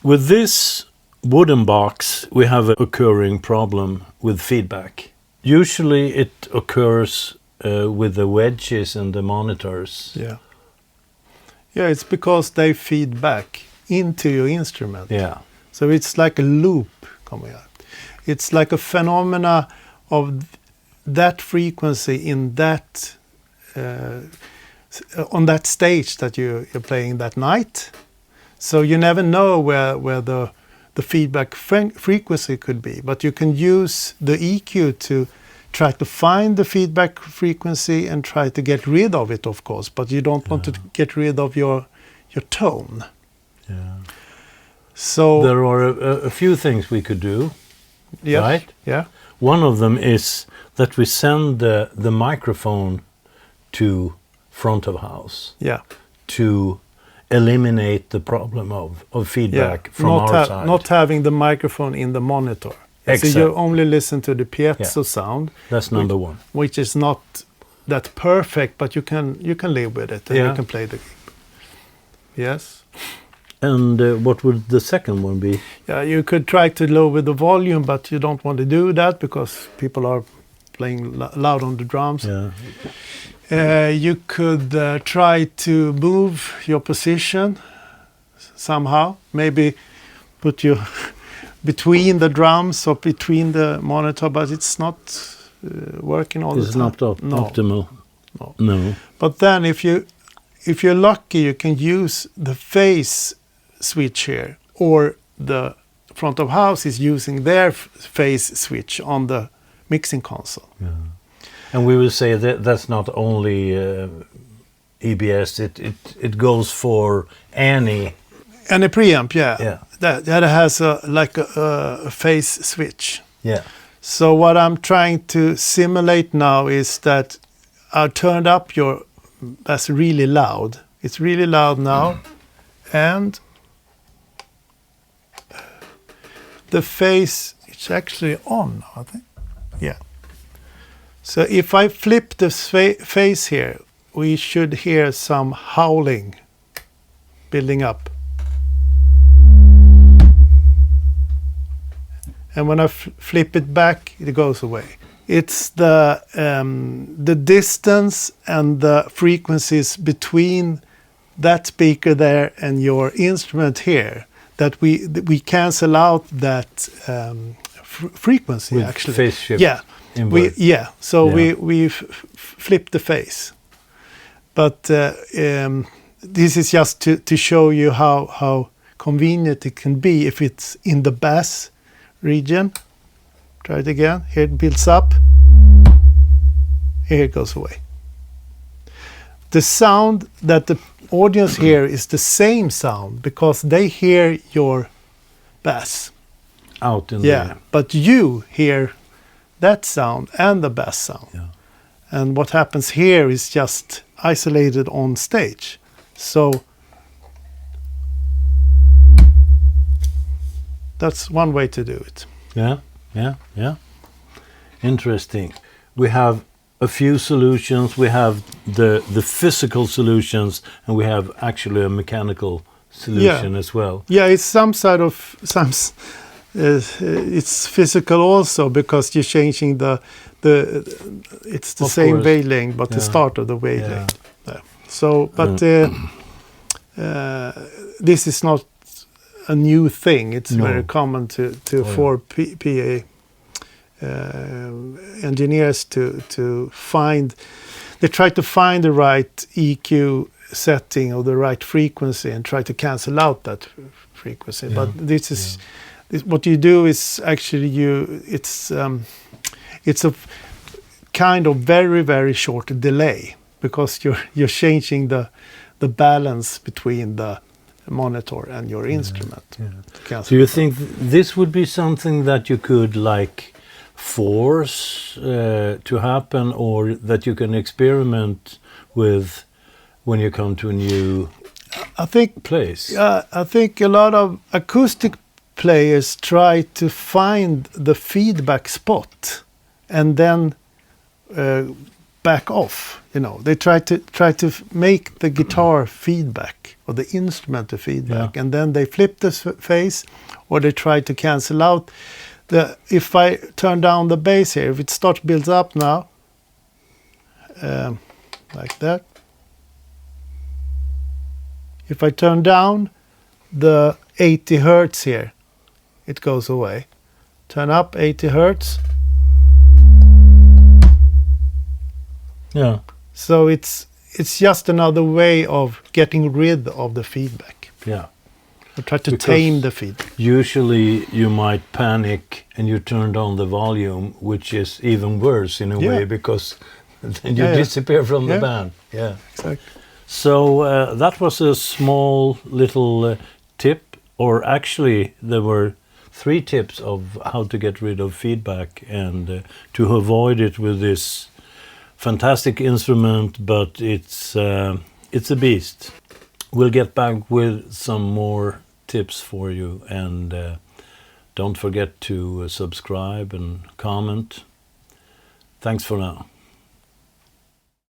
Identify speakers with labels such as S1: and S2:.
S1: With this wooden box, we have an occurring problem with feedback. Usually it occurs with the wedges and the monitors.
S2: Yeah. Yeah, it's because they feed back into your instrument.
S1: Yeah.
S2: So it's like a loop coming out. It's like a phenomena of that frequency in that on that stage that you're playing that night. So you never know where the feedback frequency could be, but you can use the EQ to try to find the feedback frequency and try to get rid of it, of course, but you don't want to get rid of your tone.
S1: Yeah.
S2: So
S1: there are a few things we could do, right?
S2: Yeah.
S1: One of them is that we send the microphone to front of house.
S2: Yeah.
S1: To eliminate the problem of feedback from our side.
S2: Not having the microphone in the monitor.
S1: Exactly.
S2: So you only listen to the piezo sound.
S1: That's number one.
S2: Which is not that perfect, but you can live with it and you can play the game. Yes.
S1: And what would the second one be?
S2: Yeah, you could try to lower the volume, but you don't want to do that because people are playing loud on the drums.
S1: Yeah.
S2: You could try to move your position somehow. Maybe put you between the drums or between the monitor, but it's not working all the time.
S1: It's not optimal. No.
S2: But then if you're lucky, you can use the phase switch here, or the front of house is using their phase switch on the mixing console.
S1: Yeah. And we will say that that's not only EBS, it goes for any
S2: preamp, that has a phase switch.
S1: Yeah.
S2: So what I'm trying to simulate now is that I turned up your bass really loud. It's really loud now, and the phase is actually on now, I think. Yeah. So if I flip the phase here, we should hear some howling building up. And when I flip it back, it goes away. It's the distance and the frequencies between that speaker there and your instrument here that we cancel out that frequency.
S1: With
S2: actually.
S1: Phase shift.
S2: Yeah. We flip the phase. But this is just to show you how convenient it can be if it's in the bass region. Try it again. Here it builds up. Here it goes away. The sound that the audience hear is the same sound because they hear your bass.
S1: Out in there.
S2: But you hear that sound and the bass sound.
S1: Yeah.
S2: And what happens here is just isolated on stage. So that's one way to do it.
S1: Yeah. Interesting. We have a few solutions. We have the physical solutions, and we have actually a mechanical solution as well.
S2: Yeah, it's it's physical also because you're changing it's the same wailing, but the start of the wailing. Yeah. So, but this is not a new thing. It's very common for PA engineers to find. They try to find the right EQ setting or the right frequency and try to cancel out that frequency. Yeah. But this is what you do is actually it's a kind of very, very short delay because you're changing the balance between the monitor and your instrument. Yeah.
S1: Do you think this would be something that you could force to happen, or that you can experiment with when you come to a new place?
S2: I think a lot of acoustic players try to find the feedback spot and then back off. You know, they try to make the guitar feedback or the instrument to feedback, and then they flip the phase, or they try to cancel out the. If I turn down the bass here, if it starts builds up now, like that. If I turn down the 80 hertz here, it goes away. Turn up 80 hertz.
S1: Yeah.
S2: So it's just another way of getting rid of the feedback.
S1: Yeah.
S2: Or try to
S1: Because
S2: tame the feedback.
S1: Usually you might panic and you turn down the volume, which is even worse in a way, because then you disappear from the band. Yeah.
S2: Exactly.
S1: So that was a small little tip, or actually there were 3 tips of how to get rid of feedback and to avoid it with this fantastic instrument, but it's a beast. We'll get back with some more tips for you, and don't forget to subscribe and comment. Thanks for now.